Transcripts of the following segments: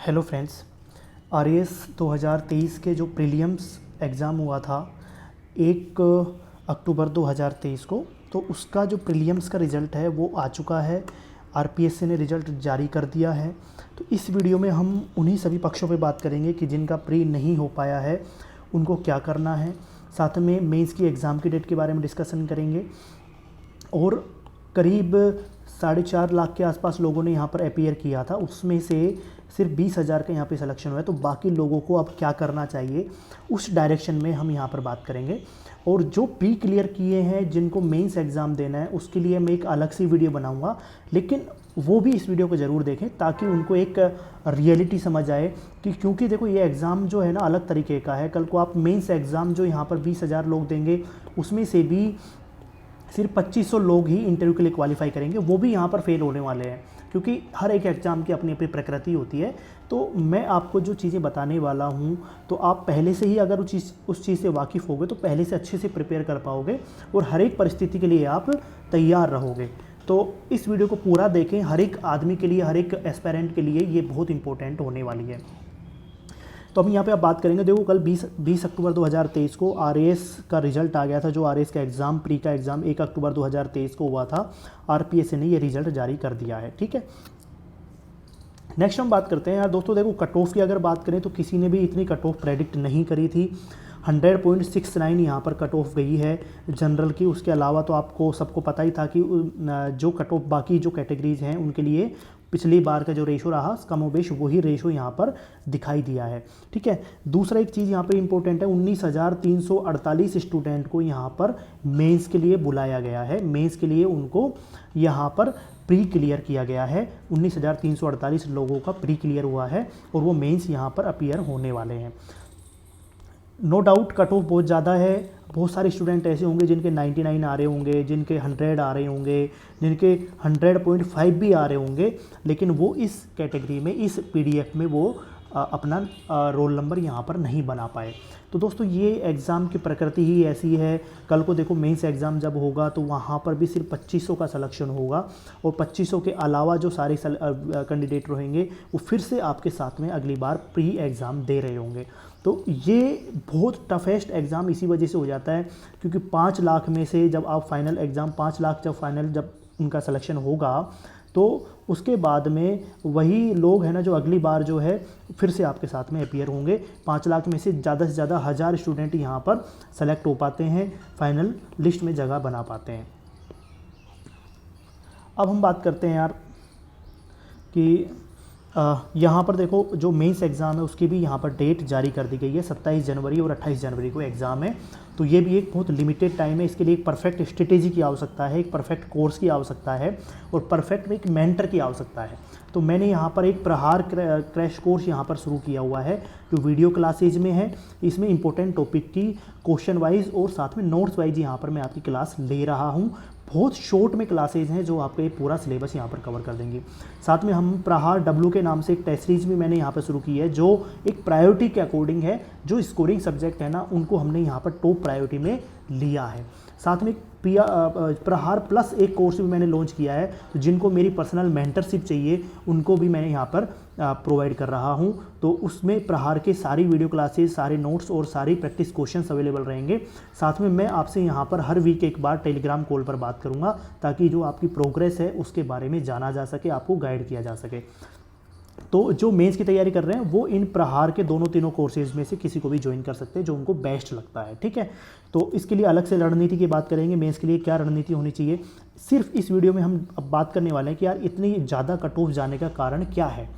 Hello friends, RAS 2023 के जो prelims exam हुआ था 1 अक्टूबर 2023 को, तो उसका जो प्रीलिम्स का रिज़ल्ट है वो आ चुका है। आरपीएससी ने रिज़ल्ट जारी कर दिया है। तो इस वीडियो में हम उन्हीं सभी पक्षों पे बात करेंगे कि जिनका प्री नहीं हो पाया है उनको क्या करना है। साथ में मेंस की एग्ज़ाम की डेट के बारे में डिस्कशन करेंगे और करीब 4.5 लाख के आसपास लोगों ने यहाँ पर अपीयर किया था, उसमें से सिर्फ 20,000 का यहाँ पे सिलेक्शन हुआ है। तो बाकी लोगों को अब क्या करना चाहिए उस डायरेक्शन में हम यहाँ पर बात करेंगे। और जो प्री क्लियर किए हैं जिनको मेंस एग्ज़ाम देना है उसके लिए मैं एक अलग सी वीडियो बनाऊँगा, लेकिन वो भी इस वीडियो को ज़रूर देखें ताकि उनको एक रियलिटी समझ आए कि क्योंकि देखो ये एग्ज़ाम जो है ना अलग तरीके का है। कल को आप मेंस एग्ज़ाम जो यहाँ पर 20,000 लोग देंगे उसमें से भी सिर्फ 2500 लोग ही इंटरव्यू के लिए क्वालिफाई करेंगे, वो भी यहाँ पर फेल होने वाले हैं क्योंकि हर एक एग्ज़ाम की अपनी अपनी प्रकृति होती है। तो मैं आपको जो चीज़ें बताने वाला हूँ तो आप पहले से ही अगर उस चीज़ से वाकिफ़ होगे तो पहले से अच्छे से प्रिपेयर कर पाओगे और हर एक परिस्थिति के लिए आप तैयार रहोगे। तो इस वीडियो को पूरा देखें, हर एक आदमी के लिए, हर एक एस्पायरेंट के लिए ये बहुत इंपॉर्टेंट होने वाली है। तो हम यहाँ पे आप बात करेंगे। देखो कल 20 अक्टूबर 2023 को आरएएस का रिजल्ट आ गया था। जो आरएएस का एग्ज़ाम प्री का एग्ज़ाम 1 अक्टूबर 2023 को हुआ था, आरपीएससी ने ये रिजल्ट जारी कर दिया है। ठीक है, नेक्स्ट हम बात करते हैं यार दोस्तों। देखो कट ऑफ की अगर बात करें तो किसी ने भी इतनी कट ऑफ प्रेडिक्ट नहीं करी थी। 100.69 यहाँ पर कट ऑफ गई है जनरल की। उसके अलावा तो आपको सबको पता ही था कि जो कट ऑफ बाकी जो कैटेगरीज हैं उनके लिए पिछली बार का जो रेशो रहा कमोबेश वही रेशो यहाँ पर दिखाई दिया है। ठीक है, दूसरा एक चीज़ यहाँ पर इंपॉर्टेंट है, 19,348 स्टूडेंट को यहाँ पर मेंस के लिए बुलाया गया है। मेंस के लिए उनको यहाँ पर प्री क्लियर किया गया है। 19,348 लोगों का प्री क्लियर हुआ है और वो मेंस यहाँ पर अपीयर होने वाले हैं। नो डाउट कट ऑफ बहुत ज़्यादा है। बहुत सारे स्टूडेंट ऐसे होंगे जिनके 99 आ रहे होंगे, जिनके 100 आ रहे होंगे, जिनके 100.5 भी आ रहे होंगे, लेकिन वो इस कैटेगरी में, इस पीडीएफ में वो अपना रोल नंबर यहाँ पर नहीं बना पाए। तो दोस्तों ये एग्ज़ाम की प्रकृति ही ऐसी है। कल को देखो मेंस एग्ज़ाम जब होगा तो वहाँ पर भी सिर्फ 2500 का सिलेक्शन होगा और 2500 के अलावा जो सारे कैंडिडेट रहेंगे वो फिर से आपके साथ में अगली बार प्री एग्ज़ाम दे रहे होंगे। तो ये बहुत टफेस्ट एग्ज़ाम इसी वजह से हो जाता है क्योंकि 5 लाख में से जब आप फाइनल एग्ज़ाम 5 लाख जब उनका सिलेक्शन होगा तो उसके बाद में वही लोग हैं ना जो अगली बार जो है फिर से आपके साथ में अपीयर होंगे। 5 लाख में से ज़्यादा 1000 स्टूडेंट यहाँ पर सेलेक्ट हो पाते हैं, फाइनल लिस्ट में जगह बना पाते हैं। अब हम बात करते हैं यार कि यहाँ पर देखो जो मेंस एग्ज़ाम है उसकी भी यहाँ पर डेट जारी कर दी गई है। 27 जनवरी और 28 जनवरी को एग्ज़ाम है। तो ये भी एक बहुत लिमिटेड टाइम है। इसके लिए एक परफेक्ट स्ट्रेटेजी की आवश्यकता है, एक परफेक्ट कोर्स की आवश्यकता है और परफेक्ट एक मेंटर की आवश्यकता है। तो मैंने यहाँ पर एक प्रहार क्रैश कोर्स यहाँ पर शुरू किया हुआ है जो वीडियो क्लासेज में है। इसमें इंपॉर्टेंट टॉपिक की क्वेश्चन वाइज और साथ में नोट्स वाइज यहाँ पर मैं आपकी क्लास ले रहा हूँ। बहुत शॉर्ट में क्लासेज हैं जो आपको ये पूरा सिलेबस यहाँ पर कवर कर देंगे। साथ में हम प्रहार डब्ल्यू के नाम से एक टेस्ट सीरीज भी मैंने यहाँ पर शुरू की है जो एक प्रायोरिटी के अकॉर्डिंग है। जो स्कोरिंग सब्जेक्ट है ना उनको हमने यहाँ पर टॉप प्रायोरिटी में लिया है। साथ में प्रहार प्लस एक कोर्स भी मैंने लॉन्च किया है, तो जिनको मेरी पर्सनल मेंटरशिप चाहिए उनको भी मैंने यहाँ पर प्रोवाइड कर रहा हूँ। तो उसमें प्रहार के सारी वीडियो क्लासेस, सारे नोट्स और सारी प्रैक्टिस क्वेश्चंस अवेलेबल रहेंगे। साथ में मैं आपसे यहाँ पर हर वीक एक बार टेलीग्राम कॉल पर बात करूँगा ताकि जो आपकी प्रोग्रेस है उसके बारे में जाना जा सके, आपको गाइड किया जा सके। तो जो मेंस की तैयारी कर रहे हैं वो इन प्रहार के तीनों कोर्सेज में से किसी को भी ज्वाइन कर सकते हैं जो उनको बेस्ट लगता है। ठीक है, तो इसके लिए अलग से रणनीति की बात करेंगे, मेंस के लिए क्या रणनीति होनी चाहिए। सिर्फ इस वीडियो में हम अब बात करने वाले हैं कि यार इतनी ज़्यादा कट ऑफ जाने का कारण क्या है।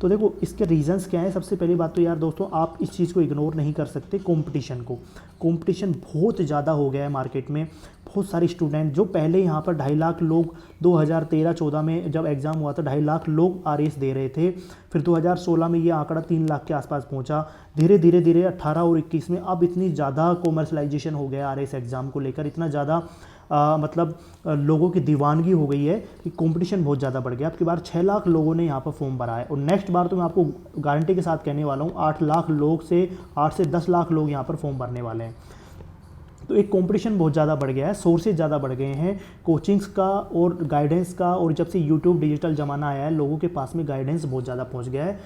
तो देखो इसके रीजंस क्या है। सबसे पहली बात तो यार दोस्तों आप इस चीज़ को इग्नोर नहीं कर सकते, कंपटीशन को। कंपटीशन बहुत ज़्यादा हो गया है मार्केट में। बहुत सारे स्टूडेंट जो पहले यहाँ पर 2.5 लाख लोग 2013-14 में जब एग्ज़ाम हुआ था 2.5 लाख लोग आरएएस दे रहे थे। फिर 2016 में ये आंकड़ा 3 लाख के आसपास पहुँचा। धीरे 18 और 21 में अब इतनी ज़्यादा कॉमर्शलाइजेशन हो गया आरएएस एग्ज़ाम को लेकर, इतना ज़्यादा मतलब लोगों की दीवानगी हो गई है कि कंपटीशन बहुत ज़्यादा बढ़ गया। अब की बार 6 लाख लोगों ने यहाँ पर फॉर्म भरा है और नेक्स्ट बार तो मैं आपको गारंटी के साथ कहने वाला हूँ 8 लाख लोग से 8 से 10 लाख लोग यहाँ पर फॉर्म भरने वाले हैं। तो एक कंपटीशन बहुत ज़्यादा बढ़ गया है, सोर्सेज ज़्यादा बढ़ गए हैं कोचिंग्स का और गाइडेंस का। और जब से यूट्यूब डिजिटल ज़माना आया है लोगों के पास में गाइडेंस बहुत ज़्यादा पहुँच गया है।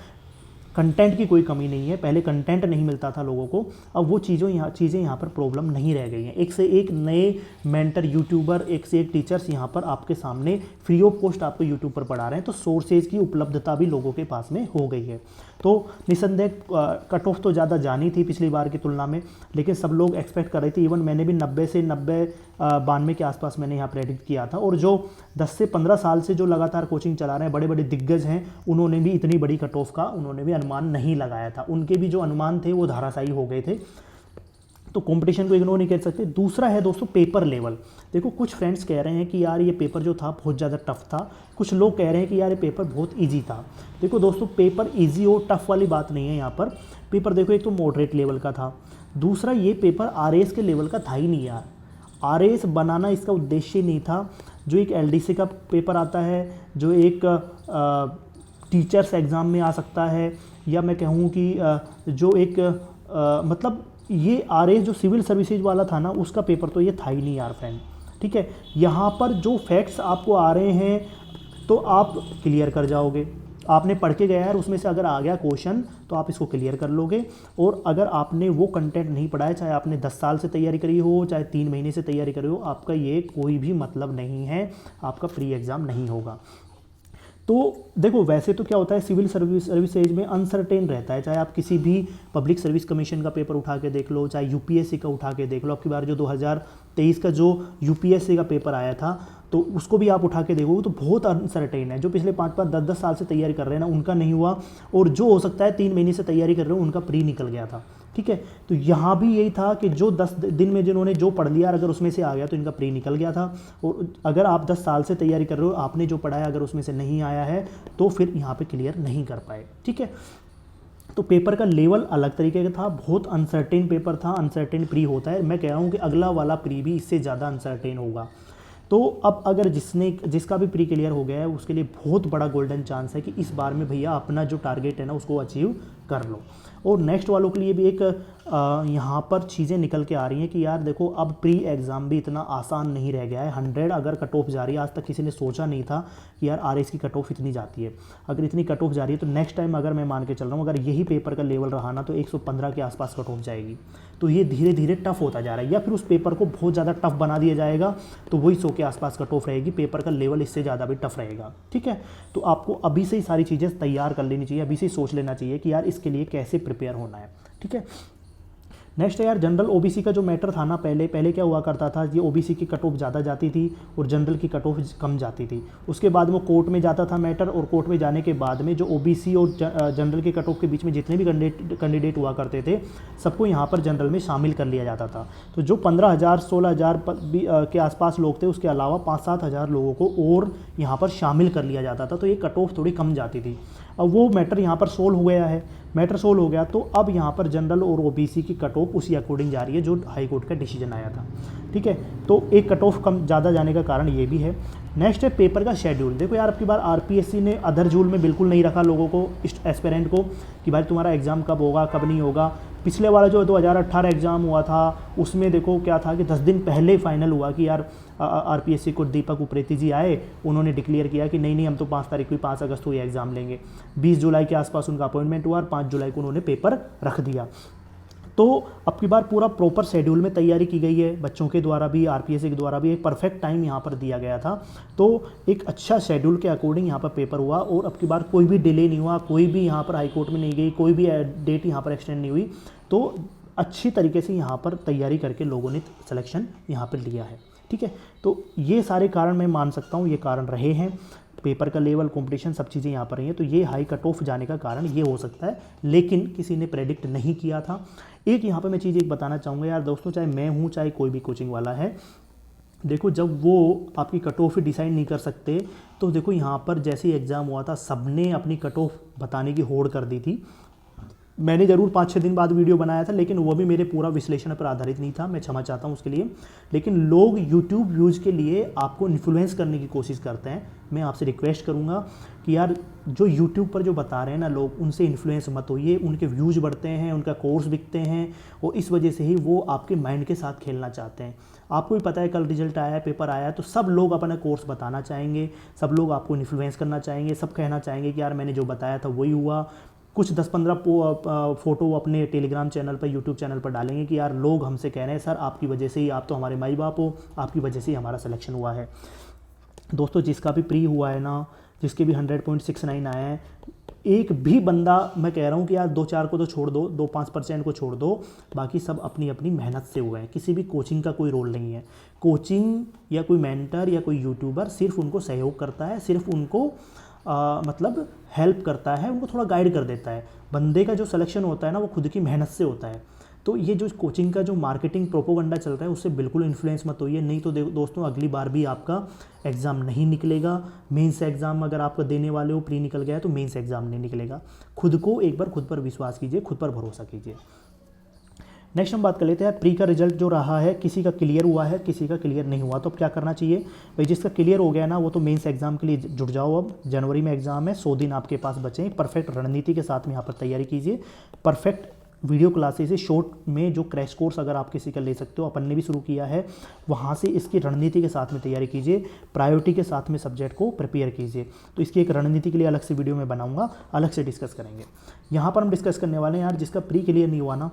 कंटेंट की कोई कमी नहीं है, पहले कंटेंट नहीं मिलता था लोगों को, अब वो चीज़ें यहाँ पर प्रॉब्लम नहीं रह गई हैं। एक से एक नए मेंटर यूट्यूबर, एक से एक टीचर्स यहाँ पर आपके सामने फ्री ऑफ कॉस्ट आपको यूट्यूब पर पढ़ा रहे हैं, तो सोर्सेज की उपलब्धता भी लोगों के पास में हो गई है। तो निसंदेह कट ऑफ तो ज़्यादा जानी थी पिछली बार की तुलना में, लेकिन सब लोग एक्सपेक्ट कर रहे थे, इवन मैंने भी 90 से 92 के आसपास मैंने यहाँ प्रेडिक्ट किया था। और जो 10 से 15 साल से जो लगातार कोचिंग चला रहे हैं बड़े बड़े दिग्गज हैं, उन्होंने भी इतनी बड़ी कट ऑफ का उन्होंने भी अनुमान नहीं लगाया था, उनके भी जो अनुमान थे वो धराशायी हो गए थे। तो कंपटीशन को इग्नोर नहीं कर सकते। दूसरा है दोस्तों पेपर लेवल। देखो कुछ फ्रेंड्स कह रहे हैं कि यार ये पेपर जो था बहुत ज़्यादा टफ था, कुछ लोग कह रहे हैं कि यार ये पेपर बहुत इजी था। देखो दोस्तों पेपर इजी और टफ वाली बात नहीं है यहाँ पर। पेपर देखो एक तो मॉडरेट लेवल का था, दूसरा ये पेपर आरएएस के लेवल का था ही नहीं यार। आरएएस बनाना इसका उद्देश्य नहीं था। जो एक एलडीसी का पेपर आता है, जो एक टीचर्स एग्ज़ाम में आ सकता है, या मैं कहूँ कि जो एक मतलब ये आरएएस जो सिविल सर्विसेज वाला था ना, उसका पेपर तो ये था ही नहीं यार फ्रेंड। ठीक है, यहाँ पर जो फैक्ट्स आपको आ रहे हैं तो आप क्लियर कर जाओगे। आपने पढ़ के गया है, उसमें से अगर आ गया क्वेश्चन तो आप इसको क्लियर कर लोगे। और अगर आपने वो कंटेंट नहीं पढ़ा है, चाहे आपने 10 साल से तैयारी करी हो, चाहे 3 महीने से तैयारी करी हो, आपका ये कोई भी मतलब नहीं है, आपका प्री एग्ज़ाम नहीं होगा। तो देखो वैसे तो क्या होता है, सिविल सर्विसेज में अनसर्टेन रहता है, चाहे आप किसी भी पब्लिक सर्विस कमीशन का पेपर उठा के देख लो, चाहे यूपीएससी का उठा के देख लो। आपकी बार जो 2023 का जो यूपीएससी का पेपर आया था, तो उसको भी आप उठा के देखो तो बहुत अनसर्टेन है। जो पिछले 5-5, 10-10 साल से तैयारी कर रहे हैं ना, उनका नहीं हुआ, और जो हो सकता है 3 महीने से तैयारी कर रहे हो उनका प्री निकल गया था। ठीक है, तो यहाँ भी यही था कि जो 10 दिन में जिन्होंने जो पढ़ लिया, अगर उसमें से आ गया तो इनका प्री निकल गया था। और अगर आप 10 साल से तैयारी कर रहे हो, आपने जो पढ़ा है अगर उसमें से नहीं आया है तो फिर यहाँ पे क्लियर नहीं कर पाए। ठीक है, तो पेपर का लेवल अलग तरीके का था, बहुत अनसर्टेन पेपर था, अनसर्टेन प्री होता है। मैं कह रहा हूँ कि अगला वाला प्री भी इससे ज़्यादा अनसर्टेन होगा। तो अब अगर जिसका भी प्री क्लियर हो गया है, उसके लिए बहुत बड़ा गोल्डन चांस है कि इस बार में भैया अपना जो टारगेट है ना उसको अचीव कर लो। और नेक्स्ट वालों के लिए भी एक यहाँ पर चीज़ें निकल के आ रही हैं कि यार देखो अब प्री एग्ज़ाम भी इतना आसान नहीं रह गया है। 100 अगर कट ऑफ जा रही है, आज तक किसी ने सोचा नहीं था कि यार आरएस की कट ऑफ इतनी जाती है। अगर इतनी कट ऑफ जा रही है तो नेक्स्ट टाइम अगर मैं मान के चल रहा हूँ, अगर यही पेपर का लेवल रहा ना तो 115 के आसपास कट ऑफ जाएगी। तो ये धीरे धीरे टफ होता जा रहा है, या फिर उस पेपर को बहुत ज़्यादा टफ बना दिया जाएगा तो वही 100 के आसपास कट ऑफ रहेगी, पेपर का लेवल इससे ज़्यादा भी टफ रहेगा। ठीक है, तो आपको अभी से ही सारी चीज़ें तैयार कर लेनी चाहिए, अभी से ही सोच लेना चाहिए कि यार इसके लिए कैसे प्रिपेयर होना है। ठीक है, नेक्स्ट है यार जनरल ओबीसी का जो मैटर था ना, पहले क्या हुआ करता था, ये ओबीसी की कट ऑफ ज़्यादा जाती थी और जनरल की कट ऑफ कम जाती थी। उसके बाद वो कोर्ट में जाता था मैटर, और कोर्ट में जाने के बाद में जो ओबीसी और जनरल की कट ऑफ के बीच में जितने भी कैंडिडेट हुआ करते थे, सबको यहाँ पर जनरल में शामिल कर लिया जाता था। तो जो 15,000 16,000 के आसपास लोग थे, उसके अलावा 5-7 हज़ार लोगों को और यहाँ पर शामिल कर लिया जाता था, तो ये कट ऑफ थोड़ी कम जाती थी। अब वो मैटर यहाँ पर सोल्व हो गया है, मैटर सोल्व हो गया, तो अब यहाँ पर जनरल और ओबीसी की कट ऑफ उसी अकॉर्डिंग जा रही है जो हाई कोर्ट का डिसीजन आया था। ठीक है, तो एक कट ऑफ कम ज़्यादा जाने का कारण ये भी है। नेक्स्ट है पेपर का शेड्यूल। देखो यार अब की बार आरपीएससी ने अदर जूल में बिल्कुल नहीं रखा लोगों को, एस्पिरेंट को, कि भाई तुम्हारा एग्ज़ाम कब होगा कब नहीं होगा। पिछले वाला जो 2018 एग्ज़ाम हुआ था उसमें देखो क्या था कि 10 दिन पहले फाइनल हुआ कि यार आरपीएससी को दीपक उप्रेती जी आए, उन्होंने डिक्लेयर किया कि नहीं हम तो 5 तारीख को 5 अगस्त को ये एग्ज़ाम लेंगे। 20 जुलाई के आसपास उनका अपॉइंटमेंट हुआ और 5 जुलाई को उन्होंने पेपर रख दिया। तो अब की बार पूरा प्रॉपर शेड्यूल में तैयारी की गई है, बच्चों के द्वारा भी, आरपीएससी के द्वारा भी एक परफेक्ट टाइम यहाँ पर दिया गया था। तो एक अच्छा शेड्यूल के अकॉर्डिंग यहाँ पर पेपर हुआ, और अब की बार कोई भी डिले नहीं हुआ, कोई भी यहाँ पर हाई कोर्ट में नहीं गई, कोई भी डेट यहाँ पर एक्सटेंड नहीं हुई। तो अच्छी तरीके से यहाँ पर तैयारी करके लोगों ने सिलेक्शन यहाँ पर लिया है। ठीक है, तो ये सारे कारण मैं मान सकता हूँ, ये कारण रहे हैं। पेपर का लेवल, कंपटीशन, सब चीज़ें यहाँ पर रही हैं, तो ये हाई कट ऑफ जाने का कारण ये हो सकता है, लेकिन किसी ने प्रेडिक्ट नहीं किया था। एक यहाँ पर मैं चीज़ एक बताना चाहूँगा यार दोस्तों, चाहे मैं हूँ चाहे कोई भी कोचिंग वाला है, देखो जब वो आपकी कट ऑफ डिसाइड नहीं कर सकते, तो देखो यहाँ पर जैसे ही एग्ज़ाम हुआ था सबने अपनी कट ऑफ बताने की होड़ कर दी थी। मैंने ज़रूर 5-6 दिन बाद वीडियो बनाया था, लेकिन वो भी मेरे पूरा विश्लेषण पर आधारित नहीं था, मैं क्षमा चाहता हूँ उसके लिए। लेकिन लोग यूट्यूब व्यूज़ के लिए आपको इन्फ्लुएंस करने की कोशिश करते हैं। मैं आपसे रिक्वेस्ट करूँगा कि यार जो यूट्यूब पर जो बता रहे हैं ना लोग, उनसे इन्फ्लुएंस मत होइए। उनके व्यूज़ बढ़ते हैं, उनका कोर्स बिकते हैं, और इस वजह से ही वो आपके माइंड के साथ खेलना चाहते हैं। आपको भी पता है कल रिजल्ट आया है, पेपर आया है, तो सब लोग अपना कोर्स बताना चाहेंगे, सब लोग आपको इन्फ्लुएंस करना चाहेंगे, सब कहना चाहेंगे कि यार मैंने जो बताया था वही हुआ। कुछ 10-15 फ़ोटो अपने टेलीग्राम चैनल पर, यूट्यूब चैनल पर डालेंगे कि यार लोग हमसे कह रहे हैं सर आपकी वजह से ही, आप तो हमारे माई बाप हो, आपकी वजह से ही हमारा सिलेक्शन हुआ है। दोस्तों जिसका भी प्री हुआ है ना, जिसके भी 100.69 आए हैं, एक भी बंदा, मैं कह रहा हूँ कि यार 2-4 को तो छोड़ दो, 2-5% को छोड़ दो, बाकी सब अपनी अपनी मेहनत से हुए हैं। किसी भी कोचिंग का कोई रोल नहीं है। कोचिंग या कोई मेंटर या कोई यूट्यूबर सिर्फ उनको सहयोग करता है, सिर्फ उनको मतलब हेल्प करता है, उनको थोड़ा गाइड कर देता है। बंदे का जो सिलेक्शन होता है ना वो खुद की मेहनत से होता है। तो ये जो कोचिंग का जो मार्केटिंग प्रोपोगंडा चल रहा है उससे बिल्कुल इन्फ्लुएंस मत होइए, नहीं तो दोस्तों अगली बार भी आपका एग्ज़ाम नहीं निकलेगा। मेंस एग्ज़ाम अगर आपको देने वाले हो, प्री निकल गया है तो मेंस एग्ज़ाम नहीं निकलेगा। खुद को एक बार खुद पर विश्वास कीजिए, खुद पर भरोसा कीजिए। नेक्स्ट हम बात कर लेते हैं प्री का रिजल्ट जो रहा है, किसी का क्लियर हुआ है, किसी का क्लियर नहीं हुआ। तो अब क्या करना चाहिए भाई, जिसका क्लियर हो गया ना वो तो मेंस एग्जाम के लिए जुट जाओ। अब जनवरी में एग्जाम है, 100 दिन आपके पास बचे। परफेक्ट रणनीति के साथ में यहाँ पर तैयारी कीजिए। परफेक्ट वीडियो क्लासेस से शॉर्ट में जो क्रैश कोर्स अगर आप किसी का ले सकते हो, अपन ने भी शुरू किया है, वहाँ से इसकी रणनीति के साथ में तैयारी कीजिए। प्रायोरिटी के साथ में सब्जेक्ट को प्रिपेयर कीजिए। तो इसकी एक रणनीति के लिए अलग से वीडियो में बनाऊंगा, अलग से डिस्कस करेंगे। यहाँ पर हम डिस्कस करने वाले हैं यार जिसका प्री क्लियर नहीं हुआ ना,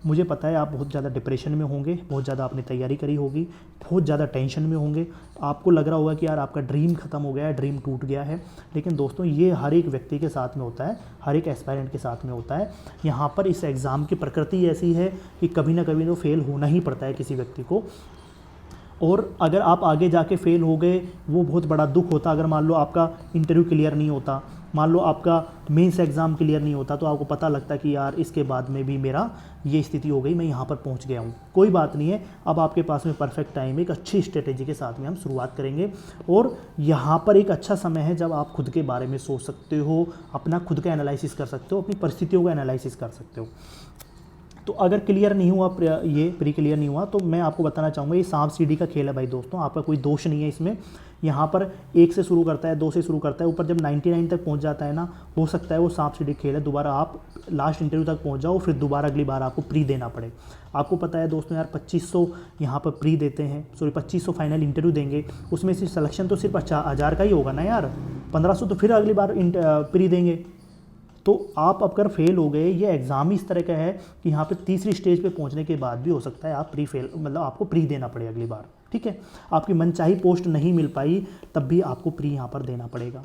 मुझे पता है आप बहुत ज़्यादा डिप्रेशन में होंगे, बहुत ज़्यादा आपने तैयारी करी होगी, बहुत ज़्यादा टेंशन में होंगे, आपको लग रहा होगा कि यार आपका ड्रीम खत्म हो गया है, ड्रीम टूट गया है। लेकिन दोस्तों ये हर एक व्यक्ति के साथ में होता है, हर एक एस्पायरेंट के साथ में होता है। यहाँ पर इस एग्ज़ाम की प्रकृति ऐसी है कि कभी ना कभी तो फेल होना ही पड़ता है किसी व्यक्ति को। और अगर आप आगे जाके फेल हो गए वो बहुत बड़ा दुख होता। अगर मान लो आपका इंटरव्यू क्लियर नहीं होता, मान लो आपका मेंस एग्ज़ाम क्लियर नहीं होता, तो आपको पता लगता कि यार इसके बाद में भी मेरा ये स्थिति हो गई, मैं यहाँ पर पहुँच गया हूँ। कोई बात नहीं है, अब आपके पास में परफेक्ट टाइम है, एक अच्छी स्ट्रेटेजी के साथ में हम शुरुआत करेंगे। और यहाँ पर एक अच्छा समय है जब आप खुद के बारे में सोच सकते हो, अपना खुद का एनालिसिस कर सकते हो, अपनी परिस्थितियों का एनालिसिस कर सकते हो। तो अगर क्लियर नहीं हुआ, ये प्री क्लियर नहीं हुआ, तो मैं आपको बताना चाहूँगा ये सांप सीढ़ी का खेल है भाई दोस्तों, आपका कोई दोष नहीं है इसमें। यहाँ पर 1 से शुरू करता है, 2 से शुरू करता है, ऊपर जब 99 तक पहुँच जाता है ना, हो सकता है वो सांप सीढ़ी खेल है, दोबारा आप लास्ट इंटरव्यू तक पहुँच जाओ, फिर दोबारा अगली बार आपको प्री देना पड़े। आपको पता है दोस्तों यार 2500 यहाँ पर प्री देते हैं, 2500 फाइनल इंटरव्यू देंगे, उसमें से सिलेक्शन तो सिर्फ 1000 का ही होगा ना यार, 1500 तो फिर अगली बार प्री देंगे। तो आप अगर फेल हो गए, ये एग्ज़ाम ही इस तरह का है कि यहाँ पे तीसरी स्टेज पे पहुँचने के बाद भी हो सकता है आप प्री फेल, मतलब आपको प्री देना पड़े अगली बार। ठीक है, आपकी मनचाही पोस्ट नहीं मिल पाई तब भी आपको प्री यहाँ पर देना पड़ेगा।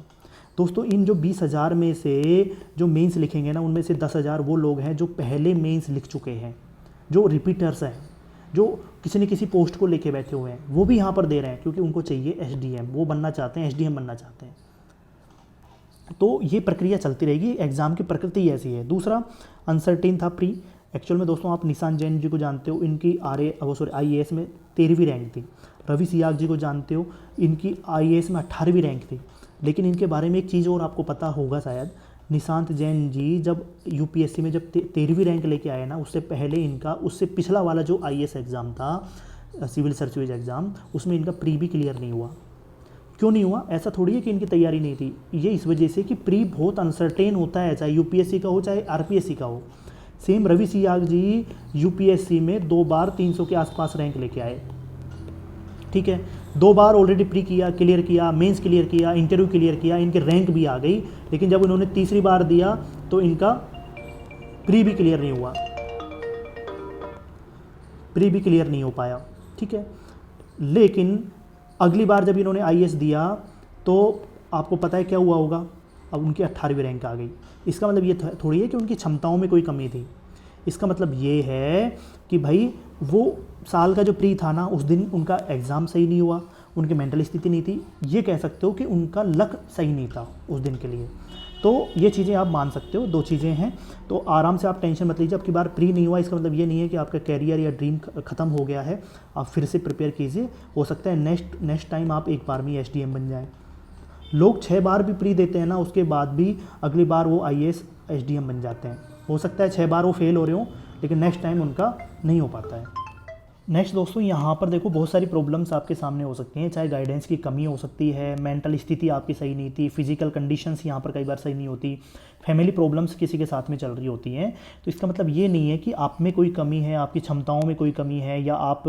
दोस्तों इन जो 20,000 में से जो मेंस लिखेंगे ना, उनमें से 10,000 वो लोग हैं जो पहले मेंस लिख चुके हैं, जो रिपीटर्स हैं, जो किसी न किसी पोस्ट को लेके बैठे हुए हैं, वो भी यहाँ पर दे रहे हैं क्योंकि उनको चाहिए SDM, वो बनना चाहते हैं, SDM बनना चाहते हैं। तो ये प्रक्रिया चलती रहेगी, एग्ज़ाम की प्रकृति ऐसी है। दूसरा अनसर्टेन था प्री। एक्चुअल में दोस्तों आप निशान जैन जी को जानते हो, इनकी IAS में 13वीं रैंक थी। रवि सियाग जी को जानते हो, इनकी IAS में 18वीं रैंक थी। लेकिन इनके बारे में एक चीज़ और आपको पता होगा शायद, निशांत जैन जी जब UPSC में जब 13वीं रैंक लेके आए ना, उससे पहले इनका, उससे पिछला वाला जो IAS एग्ज़ाम था, सिविल सर्विस एग्ज़ाम, उसमें इनका प्री भी क्लियर नहीं हुआ। क्यों नहीं हुआ? ऐसा थोड़ी है कि इनकी तैयारी नहीं थी, ये इस वजह से कि प्री बहुत अनसर्टेन होता है, चाहे UPSC का हो चाहे RPSC का हो। सेम रवि सियाग जी UPSC में 2 बार 300 के आसपास रैंक लेके आए। ठीक है, 2 बार ऑलरेडी प्री किया, क्लियर किया, मेंस क्लियर किया, इंटरव्यू क्लियर किया, इनके रैंक भी आ गई। लेकिन जब उन्होंने तीसरी बार दिया तो इनका प्री भी क्लियर नहीं हुआ, प्री भी क्लियर नहीं हो पाया। ठीक है, लेकिन अगली बार जब इन्होंने IAS दिया तो आपको पता है क्या हुआ होगा, अब उनकी 18वीं रैंक आ गई। इसका मतलब ये थोड़ी है कि उनकी क्षमताओं में कोई कमी थी। इसका मतलब ये है कि भाई वो साल का जो प्री था ना, उस दिन उनका एग्ज़ाम सही नहीं हुआ, उनकी मेंटल स्थिति नहीं थी, ये कह सकते हो कि उनका लक सही नहीं था उस दिन के लिए। तो ये चीज़ें आप मान सकते हो, 2 चीज़ें हैं। तो आराम से आप टेंशन मत लीजिए, आपकी बार प्री नहीं हुआ इसका मतलब ये नहीं है कि आपका कैरियर या ड्रीम ख़त्म हो गया है। आप फिर से प्रिपेयर कीजिए, हो सकता है नेक्स्ट टाइम आप एक बार में SDM बन जाएँ। लोग 6 बार भी प्री देते हैं ना, उसके बाद भी अगली बार वो IAS SDM बन जाते हैं। हो सकता है 6 बार वो फेल हो रहे हों, लेकिन नेक्स्ट टाइम उनका नहीं हो पाता है। नेक्स्ट दोस्तों यहाँ पर देखो बहुत सारी प्रॉब्लम्स आपके सामने हो सकती हैं, चाहे गाइडेंस की कमी हो सकती है, मेंटल स्थिति आपकी सही नहीं थी, फिजिकल कंडीशंस यहाँ पर कई बार सही नहीं होती, फैमिली प्रॉब्लम्स किसी के साथ में चल रही होती हैं। तो इसका मतलब ये नहीं है कि आप में कोई कमी है, आपकी क्षमताओं में कोई कमी है, या आप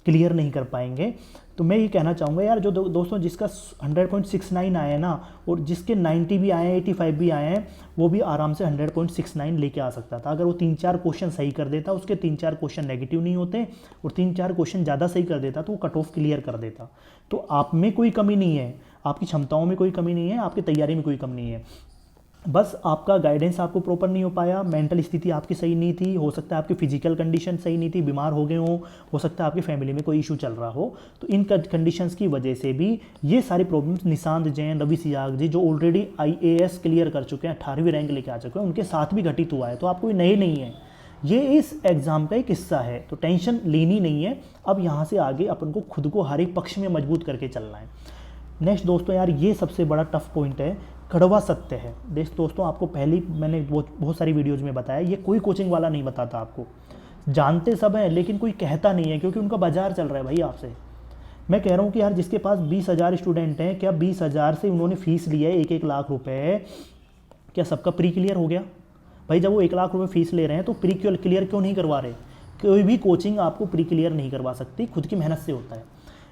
क्लियर नहीं कर पाएंगे। तो मैं ये कहना चाहूँगा यार, जो दोस्तों जिसका 100.69 आए हैं ना, और जिसके 90 भी आए हैं, 85 भी आए हैं, वो भी आराम से 100.69 लेके आ सकता था। अगर वो 3-4 क्वेश्चन सही कर देता, उसके 3-4 क्वेश्चन नेगेटिव नहीं होते, और 3-4 क्वेश्चन ज़्यादा सही कर देता, तो वो कट ऑफ क्लियर कर देता। तो आप में कोई कमी नहीं है, आपकी क्षमताओं में कोई कमी नहीं है, आपकी तैयारी में कोई कमी नहीं है, बस आपका गाइडेंस आपको प्रॉपर नहीं हो पाया, मेंटल स्थिति आपकी सही नहीं थी, हो सकता है आपकी फिजिकल कंडीशन सही नहीं थी, बीमार हो गए हो सकता है आपकी फैमिली में कोई इशू चल रहा हो। तो इन कंडीशंस की वजह से भी ये सारी प्रॉब्लम्स निशांत जैन, रवि सियाग जी जो ऑलरेडी IAS क्लियर कर चुके हैं, 18वीं रैंक लेके आ चुके हैं, उनके साथ भी घटित हुआ है। तो आप कोई नए नहीं है, ये इस एग्ज़ाम का एक हिस्सा है, तो टेंशन लेनी नहीं है। अब यहाँ से आगे अपन को खुद को हर एक पक्ष में मजबूत करके चलना है। नेक्स्ट दोस्तों यार, ये सबसे बड़ा टफ पॉइंट है, कड़वा सत्य है। दोस्तों आपको पहले मैंने बहुत सारी वीडियोज़ में बताया, ये कोई कोचिंग वाला नहीं बताता आपको, जानते सब हैं लेकिन कोई कहता नहीं है, क्योंकि उनका बाजार चल रहा है भाई आपसे। मैं कह रहा हूँ कि यार जिसके पास 20,000 स्टूडेंट हैं, क्या 20,000 से उन्होंने फीस लिया है 1-1 लाख रुपए, क्या सबका प्री क्लियर हो गया? भाई जब वो 1 लाख रुपए फीस ले रहे हैं तो प्री क्लियर क्यों नहीं करवा रहे? कोई भी कोचिंग आपको प्री क्लियर नहीं करवा सकती, खुद की मेहनत से होता है।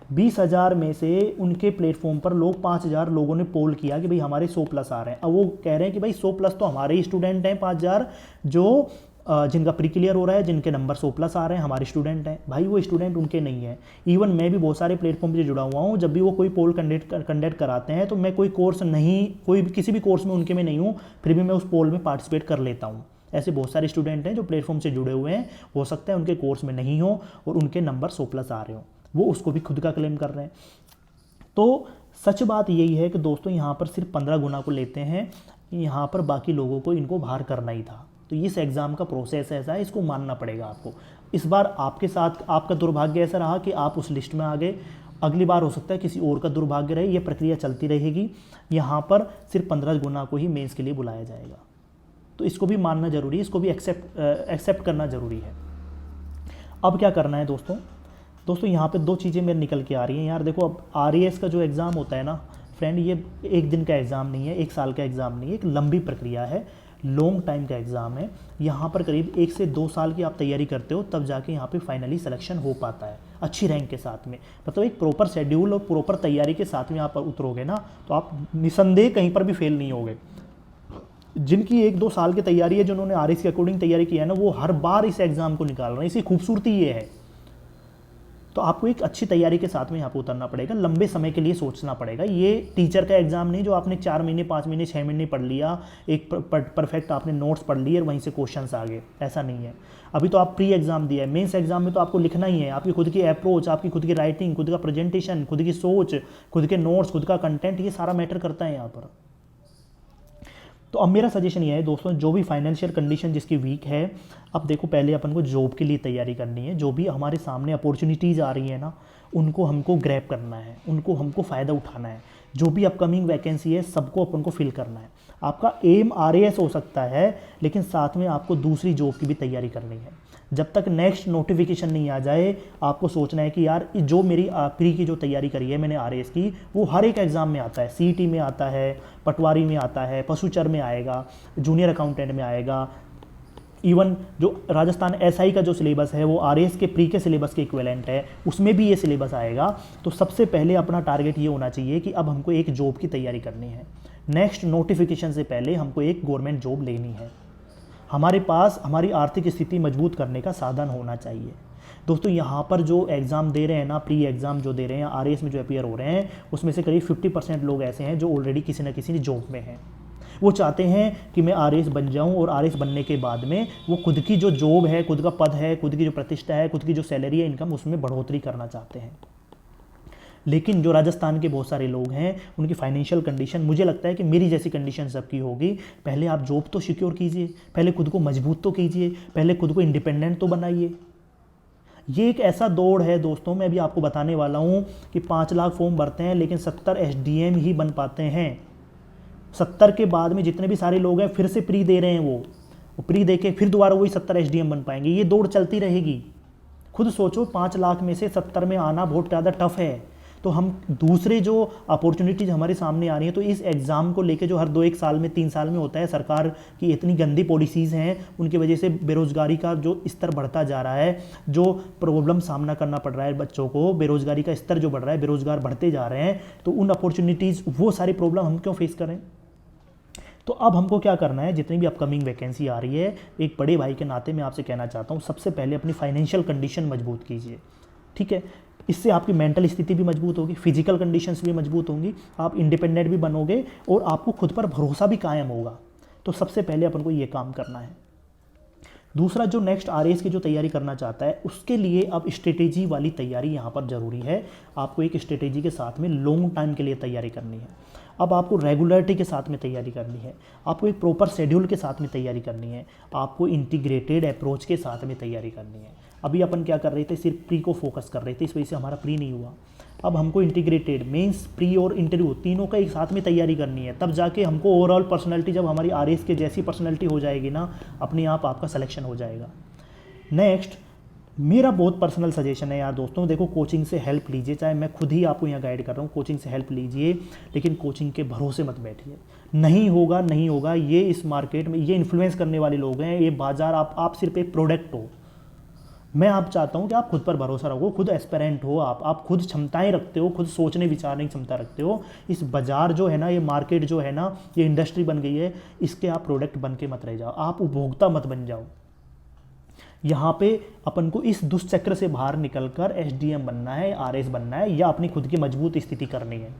20,000 में से उनके प्लेटफॉर्म पर लोग 5,000 लोगों ने पोल किया कि भाई हमारे 100+ आ रहे हैं। अब वो कह रहे हैं कि भाई 100+ तो हमारे ही स्टूडेंट हैं, 5,000 जो जिनका प्री क्लियर हो रहा है, जिनके नंबर 100+ आ रहे हैं, हमारे स्टूडेंट हैं। भाई वो स्टूडेंट उनके नहीं है। इवन मैं भी बहुत सारे प्लेटफॉर्म से जुड़ा हुआ हूँ, जब भी वो कोई पोल कंडक्ट कराते हैं तो मैं कोई कोर्स नहीं, किसी भी कोर्स में उनके में नहीं हूँ, फिर भी मैं उस पोल में पार्टिसिपेट कर लेता हूँ। ऐसे बहुत सारे स्टूडेंट हैं जो प्लेटफॉर्म से जुड़े हुए हैं, हो सकता है उनके कोर्स में नहीं हो और उनके नंबर 100+ आ रहे हो, वो उसको भी खुद का क्लेम कर रहे हैं। तो सच बात यही है कि दोस्तों यहाँ पर सिर्फ 15 गुना को लेते हैं, यहाँ पर बाकी लोगों को इनको बाहर करना ही था। तो इस एग्ज़ाम का प्रोसेस ऐसा है, इसको मानना पड़ेगा आपको। इस बार आपके साथ आपका दुर्भाग्य ऐसा रहा कि आप उस लिस्ट में आ गए, अगली बार हो सकता है किसी और का दुर्भाग्य रहे, ये प्रक्रिया चलती रहेगी। यहाँ पर सिर्फ 15 गुना को ही मेंस के लिए बुलाया जाएगा, तो इसको भी मानना ज़रूरी है, इसको भी एक्सेप्ट करना ज़रूरी है। अब क्या करना है दोस्तों यहाँ पे 2 चीज़ें मेरे निकल के आ रही हैं यार। देखो, अब RAS का जो एग्ज़ाम होता है ना फ्रेंड, ये 1 दिन का एग्ज़ाम नहीं है, 1 साल का एग्ज़ाम नहीं है, एक लंबी प्रक्रिया है, लॉन्ग टाइम का एग्ज़ाम है। यहाँ पर करीब 1 से 2 साल की आप तैयारी करते हो, तब जाके यहाँ पे फाइनली सिलेक्शन हो पाता है अच्छी रैंक के साथ में। मतलब एक प्रॉपर शेड्यूल और प्रॉपर तैयारी के साथ में आप उतरोगे ना, तो आप निसंदेह कहीं पर भी फेल नहीं होगे। जिनकी 1-2 साल की तैयारी है, जिन्होंने RAS के अकॉर्डिंग तैयारी की है ना, वो हर बार इस एग्ज़ाम को निकाल रहे हैं, इसकी खूबसूरती ये है। तो आपको एक अच्छी तैयारी के साथ में यहाँ पर उतरना पड़ेगा, लंबे समय के लिए सोचना पड़ेगा। ये टीचर का एग्ज़ाम नहीं जो आपने 4 महीने, 5 महीने, 6 महीने पढ़ लिया, एक परफेक्ट आपने नोट्स पढ़ लिए और वहीं से क्वेश्चंस आ गए, ऐसा नहीं है। अभी तो आप प्री एग्ज़ाम दिया है, मेंस एग्ज़ाम में तो आपको लिखना ही है। आपकी खुद की अप्रोच, आपकी खुद की राइटिंग, खुद का प्रेजेंटेशन, खुद की सोच, खुद के नोट्स, खुद का कंटेंट, ये सारा मैटर करता है यहाँ पर। तो अब मेरा सजेशन ये है दोस्तों, जो भी फाइनेंशियल कंडीशन जिसकी वीक है, अब देखो पहले अपन को जॉब के लिए तैयारी करनी है। जो भी हमारे सामने अपॉर्चुनिटीज़ आ रही है ना, उनको हमको ग्रैब करना है, उनको हमको फ़ायदा उठाना है। जो भी अपकमिंग वैकेंसी है सबको अपन को फिल करना है। आपका एम RAS हो सकता है, लेकिन साथ में आपको दूसरी जॉब की भी तैयारी करनी है। जब तक नेक्स्ट नोटिफिकेशन नहीं आ जाए, आपको सोचना है कि यार जो मेरी प्री की जो तैयारी करी है मैंने RAS की, वो हर एक एग्ज़ाम में आता है। CET में आता है, पटवारी में आता है, पशुचर में आएगा, जूनियर अकाउंटेंट में आएगा। इवन जो राजस्थान SI का जो सिलेबस है वो RAS के प्री के सिलेबस के इक्विवेलेंट है, उसमें भी ये सिलेबस आएगा। तो सबसे पहले अपना टारगेट ये होना चाहिए कि अब हमको एक जॉब की तैयारी करनी है। नेक्स्ट नोटिफिकेशन से पहले हमको एक गवर्नमेंट जॉब लेनी है। हमारे पास हमारी आर्थिक स्थिति मजबूत करने का साधन होना चाहिए। दोस्तों यहाँ पर जो एग्ज़ाम दे रहे हैं ना, प्री एग्ज़ाम जो दे रहे हैं, RAS में जो अपीयर हो रहे हैं, उसमें से करीब 50% लोग ऐसे हैं जो ऑलरेडी किसी न किसी जॉब में हैं। वो चाहते हैं कि मैं RAS बन जाऊं, और RAS बनने के बाद में वो खुद की जो जॉब है, खुद का पद है, खुद की जो प्रतिष्ठा है, खुद की जो सैलरी है, इनकम, उसमें बढ़ोतरी करना चाहते हैं। लेकिन जो राजस्थान के बहुत सारे लोग हैं, उनकी फाइनेंशियल कंडीशन, मुझे लगता है कि मेरी जैसी कंडीशन सबकी होगी। पहले आप जॉब तो सिक्योर कीजिए, पहले खुद को मजबूत तो कीजिए, पहले खुद को इंडिपेंडेंट तो बनाइए। ये एक ऐसा दौड़ है दोस्तों, मैं अभी आपको बताने वाला हूँ कि 5 लाख फॉर्म भरते हैं, लेकिन 70 SDM ही बन पाते हैं। 70 के बाद में जितने भी सारे लोग हैं फिर से प्री दे रहे हैं, वो प्री दे के फिर दोबारा वही 70 SDM बन पाएंगे। ये दौड़ चलती रहेगी। खुद सोचो, 5 लाख में से 70 में आना बहुत ज़्यादा टफ है। तो हम दूसरे जो अपॉर्चुनिटीज़ हमारे सामने आ रही हैं, तो इस एग्ज़ाम को लेके जो हर 2-1 साल में 3 साल में होता है, सरकार की इतनी गंदी पॉलिसीज़ हैं, उनकी वजह से बेरोज़गारी का जो स्तर बढ़ता जा रहा है, जो प्रॉब्लम सामना करना पड़ रहा है बच्चों को, बेरोज़गारी का स्तर जो बढ़ रहा है, बेरोज़गार बढ़ते जा रहे हैं, तो उन अपॉर्चुनिटीज़, वो सारी प्रॉब्लम हम क्यों फेस करें। तो अब हमको क्या करना है, जितनी भी अपकमिंग वैकेंसी आ रही है, एक बड़े भाई के नाते मैं आपसे कहना चाहता हूँ, सबसे पहले अपनी फाइनेंशियल कंडीशन मजबूत कीजिए, ठीक है। इससे आपकी मेंटल स्थिति भी मजबूत होगी, फिजिकल कंडीशंस भी मजबूत होंगी, आप इंडिपेंडेंट भी बनोगे और आपको खुद पर भरोसा भी कायम होगा। तो सबसे पहले अपन को ये काम करना है। दूसरा, जो नेक्स्ट आरएएस की जो तैयारी करना चाहता है, उसके लिए अब स्ट्रेटेजी वाली तैयारी यहाँ पर ज़रूरी है। आपको एक स्ट्रेटेजी के साथ में लॉन्ग टाइम के लिए तैयारी करनी है। अब आपको रेगुलरिटी के साथ में तैयारी करनी है, आपको एक प्रॉपर शेड्यूल के साथ में तैयारी करनी है, आपको इंटीग्रेटेड अप्रोच के साथ में तैयारी करनी है। अभी अपन क्या कर रहे थे, सिर्फ प्री को फोकस कर रहे थे, इस वजह से हमारा प्री नहीं हुआ। अब हमको इंटीग्रेटेड मेंस, प्री और इंटरव्यू तीनों का एक साथ में तैयारी करनी है, तब जाके हमको ओवरऑल पर्सनैलिटी, जब हमारी आरएएस के जैसी पर्सनैलिटी हो जाएगी ना, अपने आप आपका सिलेक्शन हो जाएगा। नेक्स्ट, मेरा बहुत पर्सनल सजेशन है यार दोस्तों, देखो कोचिंग से हेल्प लीजिए, चाहे मैं खुद ही आपको यहाँ गाइड कर रहा हूँ, कोचिंग से हेल्प लीजिए, लेकिन कोचिंग के भरोसे मत बैठिए। नहीं होगा, नहीं होगा, ये इस मार्केट में ये इन्फ्लुएंस करने वाले लोग हैं, ये बाजार, आप सिर्फ एक प्रोडक्ट हो। मैं आप चाहता हूँ कि आप खुद पर भरोसा रखो, खुद एस्पिरेंट हो, आप खुद क्षमताएं रखते हो, खुद सोचने विचारने की क्षमता रखते हो। इस बाजार जो है ना, ये मार्केट जो है ना, ये इंडस्ट्री बन गई है, इसके आप प्रोडक्ट बन के मत रह जाओ, आप उपभोक्ता मत बन जाओ। यहाँ पे अपन को इस दुष्चक्र से बाहर निकलकर एसडीएम बनना है, आरएएस बनना है, या अपनी खुद की मजबूत स्थिति करनी है।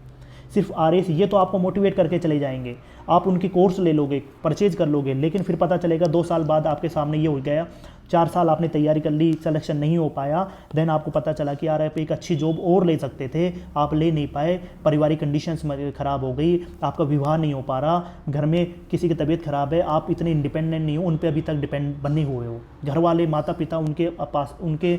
सिर्फ आरएएस ये तो आपको मोटिवेट करके चले जाएंगे, आप उनकी कोर्स ले लोगे, परचेज कर लोगे, लेकिन फिर पता चलेगा 2 साल बाद आपके सामने ये हो गया, 4 साल आपने तैयारी कर ली, सिलेक्शन नहीं हो पाया, देन आपको पता चला कि यार आप एक अच्छी जॉब और ले सकते थे, आप ले नहीं पाए, पारिवारिक कंडीशंस ख़राब हो गई, आपका विवाह नहीं हो पा रहा, घर में किसी की तबीयत ख़राब है, आप इतने इंडिपेंडेंट नहीं हो, उन पर अभी तक डिपेंड बने हुए हो। घर वाले, माता पिता, उनके पास उनके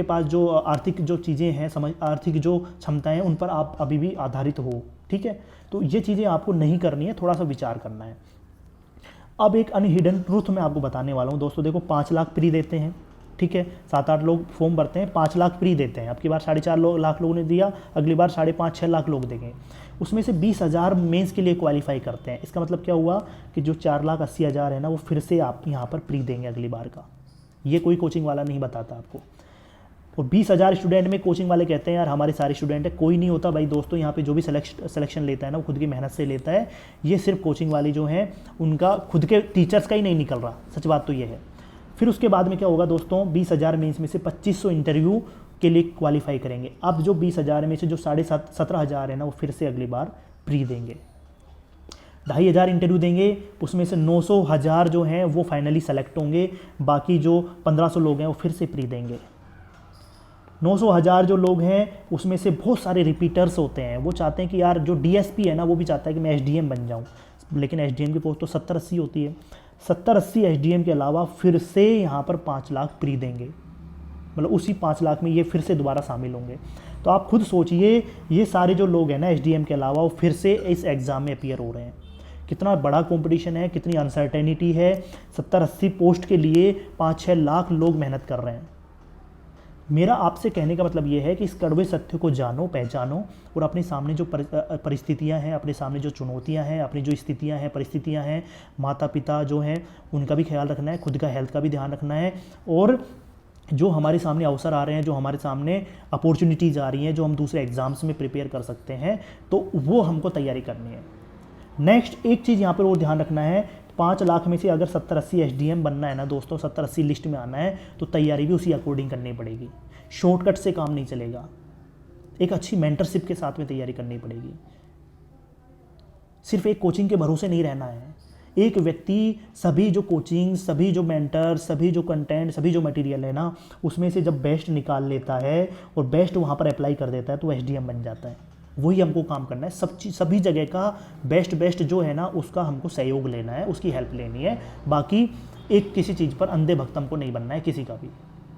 पास जो आर्थिक जो चीज़ें हैं, आर्थिक जो क्षमताएँ हैं, उन पर आप अभी भी आधारित हो, ठीक है। तो ये चीज़ें आपको नहीं करनी है, थोड़ा सा विचार करना है। अब एक अनहिडन ट्रूथ मैं आपको बताने वाला हूँ दोस्तों, देखो 5 लाख प्री देते हैं, ठीक है, 7-8 लोग फॉर्म भरते हैं, 5 लाख प्री देते हैं। अब की बार 4.5 लाख लोगों ने दिया, अगली बार 5.5-6 लाख लोग देंगे। उसमें से 20,000 मेंस के लिए क्वालिफाई करते हैं। इसका मतलब क्या हुआ कि जो 4,80,000 है ना, वो फिर से आप यहाँ पर प्री देंगे अगली बार का। ये कोई कोचिंग वाला नहीं बताता आपको। और 20,000 स्टूडेंट में कोचिंग वाले कहते हैं यार हमारे सारे स्टूडेंट है, कोई नहीं होता भाई दोस्तों। यहाँ पे जो भी सिलेक्शन लेता है ना, वो खुद की मेहनत से लेता है। ये सिर्फ कोचिंग वाले जो हैं, उनका खुद के टीचर्स का ही नहीं निकल रहा, सच बात तो ये है। फिर उसके बाद में क्या होगा दोस्तों, 20,000 मेंस में से 2500 इंटरव्यू के लिए क्वालिफाई करेंगे। अब जो 20,000 में से जो 17,500 है ना, वो फिर से अगली बार प्री देंगे। 2,500 इंटरव्यू देंगे, उसमें से 900,000 जो हैं वो फाइनली सेलेक्ट होंगे। बाकी जो 1,500 लोग हैं वो फिर से प्री देंगे। 900,000 जो लोग हैं उसमें से बहुत सारे रिपीटर्स होते हैं। वो चाहते हैं कि यार जो डीएसपी है ना, वो भी चाहता है कि मैं एसडीएम बन जाऊं, लेकिन एसडीएम की पोस्ट तो 70-80 होती है। 70-80 एसडीएम के अलावा फिर से यहाँ पर 5 लाख प्री देंगे, मतलब उसी 5 लाख में ये फिर से दोबारा शामिल होंगे। तो आप खुद सोचिए, ये सारे जो लोग हैं ना एसडीएम के अलावा, वो फिर से इस एग्ज़ाम में अपीयर हो रहे हैं। कितना बड़ा कंपटीशन है, कितनी अनसर्टेनिटी है। 70-80 पोस्ट के लिए 5-6 लाख लोग मेहनत कर रहे हैं। मेरा आपसे कहने का मतलब ये है कि इस कड़वे सत्य को जानो, पहचानो, और अपने सामने जो परिस्थितियां हैं, अपने सामने जो चुनौतियां हैं, अपनी जो स्थितियां हैं, परिस्थितियां हैं, माता पिता जो हैं उनका भी ख्याल रखना है, खुद का हेल्थ का भी ध्यान रखना है, और जो हमारे सामने अवसर आ रहे हैं, जो हमारे सामने अपॉर्चुनिटीज़ आ रही हैं, जो हम दूसरे एग्ज़ाम्स में प्रिपेयर कर सकते हैं, तो वो हमको तैयारी करनी है। नेक्स्ट एक चीज़ यहाँ पर और ध्यान रखना है, 5 लाख में से अगर 70-80 एसडीएम बनना है ना दोस्तों, 70-80 लिस्ट में आना है, तो तैयारी भी उसी अकॉर्डिंग करनी पड़ेगी। शॉर्टकट से काम नहीं चलेगा, एक अच्छी मेंटरशिप के साथ में तैयारी करनी पड़ेगी। सिर्फ एक कोचिंग के भरोसे नहीं रहना है। एक व्यक्ति सभी जो कोचिंग, सभी जो मेंटर, सभी जो कंटेंट, सभी जो मटेरियल है ना, उसमें से जब बेस्ट निकाल लेता है और बेस्ट वहाँ पर अप्लाई कर देता है, तो एसडीएम बन जाता है। वही हमको काम करना है। सभी जगह का बेस्ट जो है ना, उसका हमको सहयोग लेना है, उसकी हेल्प लेनी है। बाकी एक किसी चीज़ पर अंधे भक्त हमको नहीं बनना है, किसी का भी।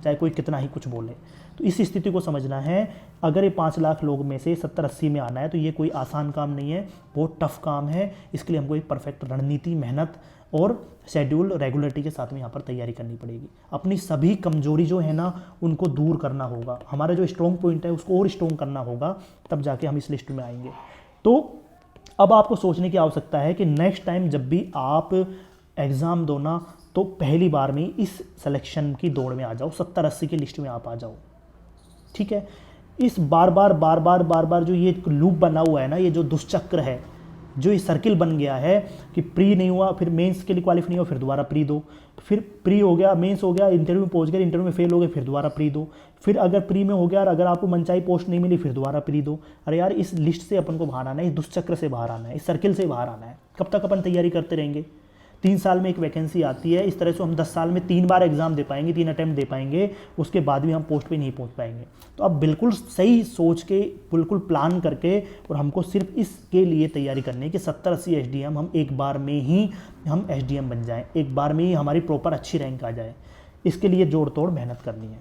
चाहे कोई कितना ही कुछ बोले। तो इस स्थिति को समझना है। अगर ये 5 लाख लोग में से 70-80 में आना है तो ये कोई आसान काम नहीं है, बहुत टफ काम है। इसके लिए हमको एक परफेक्ट रणनीति, मेहनत और शेड्यूल, रेगुलरिटी के साथ में यहाँ पर तैयारी करनी पड़ेगी। अपनी सभी कमजोरी जो है ना उनको दूर करना होगा, हमारा जो स्ट्रॉन्ग पॉइंट है उसको और स्ट्रॉन्ग करना होगा, तब जाके हम इस लिस्ट में आएंगे। तो अब आपको सोचने की आवश्यकता है कि नेक्स्ट टाइम जब भी आप एग्ज़ाम दो ना तो पहली बार में इस सिलेक्शन की दौड़ में आ जाओ, 70-80 की लिस्ट में आप आ जाओ, ठीक है। इस बार बार जो ये लूप बना हुआ है ना, ये जो दुष्चक्र है, जो ये सर्किल बन गया है कि प्री नहीं हुआ, फिर मेंस के लिए क्वालिफाई नहीं हुआ, फिर दोबारा प्री दो, फिर प्री हो गया, मेंस हो गया, इंटरव्यू में पहुंच गए, इंटरव्यू में फेल हो गए, फिर दोबारा प्री दो, फिर अगर प्री में हो गया और अगर आपको मनचाही पोस्ट नहीं मिली फिर दोबारा प्री दो। अरे यार, इस लिस्ट से अपन को बाहर आना है, इस दुष्चक्र से बाहर आना है, इस सर्किल से बाहर आना है। कब तक अपन तैयारी करते रहेंगे? 3 साल में एक वैकेंसी आती है, इस तरह से हम 10 साल में 3 बार एग्जाम दे पाएंगे, 3 अटैम्प्ट दे पाएंगे, उसके बाद भी हम पोस्ट पे नहीं पहुंच पाएंगे। तो अब बिल्कुल सही सोच के, बिल्कुल प्लान करके, और हमको सिर्फ इसके लिए तैयारी करनी है कि 70-80 एसडीएम हम एक बार में ही हम एसडीएम बन जाएं, एक बार में ही हमारी प्रॉपर अच्छी रैंक आ जाए। इसके लिए जोड़ तोड़ मेहनत करनी है।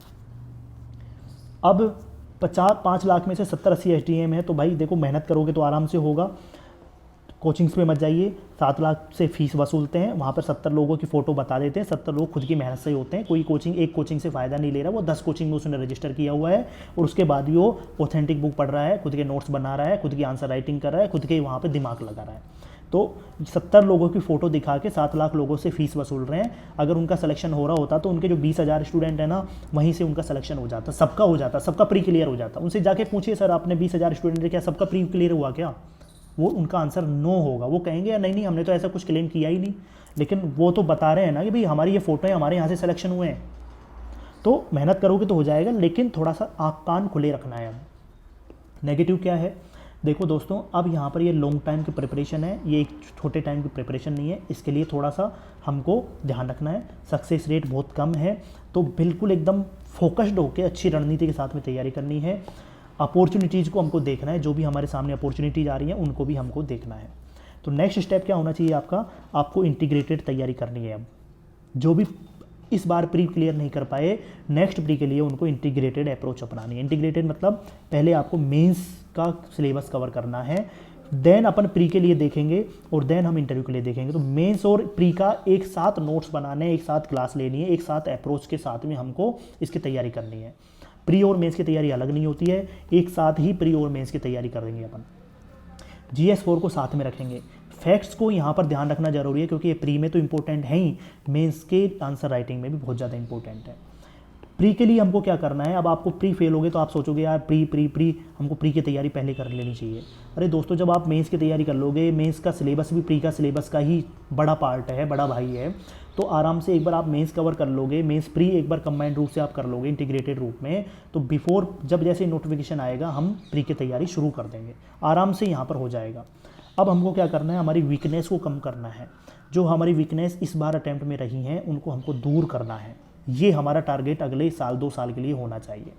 अब 5 लाख में से 70-80 एसडीएम है, तो भाई देखो मेहनत करोगे तो आराम से होगा। कोचिंग्स में मत जाइए, 7 लाख से फीस वसूलते हैं, वहाँ पर 70 लोगों की फ़ोटो बता देते हैं, 70 लोग खुद की मेहनत से ही होते हैं। कोई कोचिंग एक कोचिंग से फ़ायदा नहीं ले रहा, वो 10 कोचिंग में उसने रजिस्टर किया हुआ है और उसके बाद भी वो ऑथेंटिक बुक पढ़ रहा है, खुद के नोट्स बना रहा है, खुद की आंसर राइटिंग कर रहा है, खुद के वहाँ पर दिमाग लगा रहा है। तो 70 लोगों की फ़ोटो दिखा के 7 लाख लोगों से फीस वसूल रहे हैं। अगर उनका सिलेक्शन हो रहा होता तो उनके जो 20,000 स्टूडेंट है ना, वहीं से उनका सिलेक्शन हो जाता, सबका हो जाता, सबका प्री क्लियर हो जाता। उनसे जाके पूछिए, सर आपने 20,000 स्टूडेंट क्या सबका प्री क्लियर हुआ क्या? वो उनका आंसर नो होगा। वो कहेंगे नहीं नहीं, हमने तो ऐसा कुछ क्लेम किया ही नहीं। लेकिन वो तो बता रहे हैं ना कि भाई हमारी ये फ़ोटो है, हमारे यहाँ से सिलेक्शन हुए हैं। तो मेहनत करोगे तो हो जाएगा, लेकिन थोड़ा सा आँख कान खुले रखना है। अब नेगेटिव क्या है? देखो दोस्तों, अब यहाँ पर ये लॉन्ग टाइम की प्रिपरेशन है, ये एक छोटे टाइम की प्रिपरेशन नहीं है। इसके लिए थोड़ा सा हमको ध्यान रखना है। सक्सेस रेट बहुत कम है, तो बिल्कुल एकदम फोकस्ड होकर अच्छी रणनीति के साथ में तैयारी करनी है। अपॉर्चुनिटीज़ को हमको देखना है, जो भी हमारे सामने अपॉर्चुनिटीज आ रही हैं उनको भी हमको देखना है। तो नेक्स्ट स्टेप क्या होना चाहिए आपका? आपको इंटीग्रेटेड तैयारी करनी है। अब जो भी इस बार प्री क्लियर नहीं कर पाए, नेक्स्ट प्री के लिए उनको इंटीग्रेटेड अप्रोच अपनानी है। इंटीग्रेटेड मतलब पहले आपको मेंस का सिलेबस कवर करना है, देन अपन प्री के लिए देखेंगे और देन हम इंटरव्यू के लिए देखेंगे। तो मेंस और प्री का एक साथ नोट्स बनाने, एक साथ क्लास लेनी है, एक साथ अप्रोच के साथ में हमको इसकी तैयारी करनी है। प्री और मेंस की तैयारी अलग नहीं होती है, एक साथ ही प्री और मेंस की तैयारी करेंगे अपन। GS4 को साथ में रखेंगे। फैक्ट्स को यहाँ पर ध्यान रखना जरूरी है, क्योंकि ये प्री में तो इंपॉर्टेंट है ही, मेंस के आंसर राइटिंग में भी बहुत ज़्यादा इंपॉर्टेंट है। प्री के लिए हमको क्या करना है? अब आपको प्री फेल हो गए तो आप सोचोगे यार प्री हमको प्री की तैयारी पहले कर लेनी चाहिए। अरे दोस्तों, जब आप मेंस की तैयारी कर लोगे, मेंस का सिलेबस भी प्री का सिलेबस का ही बड़ा पार्ट है, बड़ा भाई है, तो आराम से एक बार आप मेंस कवर कर लोगे, मेंस प्री एक बार कंबाइंड रूप से आप कर लोगे इंटीग्रेटेड रूप में, तो बिफोर जब जैसे नोटिफिकेशन आएगा हम प्री की तैयारी शुरू कर देंगे, आराम से यहाँ पर हो जाएगा। अब हमको क्या करना है? हमारी वीकनेस को कम करना है। जो हमारी वीकनेस इस बार अटैम्प्ट में रही हैं उनको हमको दूर करना है। ये हमारा टारगेट अगले साल 2 साल के लिए होना चाहिए।